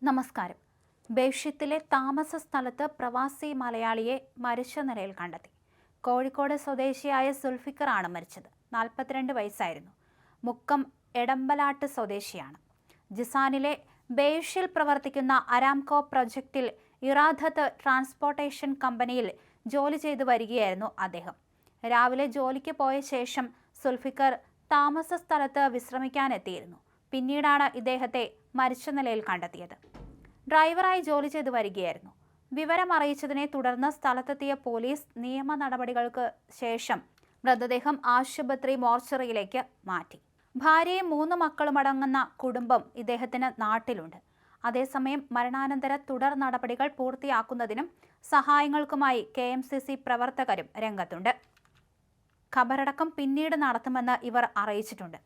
നമസ്കാരം. ബേഷ്യത്തിലെ താമസ സ്ഥലത്ത് പ്രവാസി മലയാളിയെ മരിച്ച നിലയിൽ കണ്ടെത്തി. കോഴിക്കോട് സ്വദേശിയായ സുൽഫിക്കറാണ് മരിച്ചത്. 42 വയസ്സായിരുന്നു. മുക്കം എടമ്പലാട്ട് സ്വദേശിയാണ്. ജിസാനിലെ ബേഷ്യയിൽ പ്രവർത്തിക്കുന്ന അരാംകോ പ്രൊജക്റ്റിൽ ഇറാദത്ത് ട്രാൻസ്പോർട്ടേഷൻ കമ്പനിയിൽ ജോലി ചെയ്തു വരികയായിരുന്നു അദ്ദേഹം. രാവിലെ ജോലിക്ക് പോയ ശേഷം സുൽഫിക്കർ താമസ സ്ഥലത്ത് വിശ്രമിക്കാനെത്തിയിരുന്നു. പിന്നീടാണ് ഇദ്ദേഹത്തെ മരിച്ച നിലയിൽ കണ്ടെത്തിയത്. ഡ്രൈവറായി ജോലി ചെയ്തു വരികയായിരുന്നു. വിവരം അറിയിച്ചതിനെ തുടർന്ന് സ്ഥലത്തെത്തിയ പോലീസ് നിയമ നടപടികൾക്ക് ശേഷം മൃതദേഹം ആശുപത്രി മോർച്ചറിയിലേക്ക് മാറ്റി. ഭാര്യയും 3 മക്കളുമടങ്ങുന്ന കുടുംബം ഇദ്ദേഹത്തിന് നാട്ടിലുണ്ട്. അതേസമയം മരണാനന്തര തുടർ നടപടികൾ പൂർത്തിയാക്കുന്നതിനും സഹായങ്ങൾക്കുമായി KMCC പ്രവർത്തകരും രംഗത്തുണ്ട്. ഖബറടക്കം പിന്നീട് നടത്തുമെന്ന് ഇവർ അറിയിച്ചിട്ടുണ്ട്.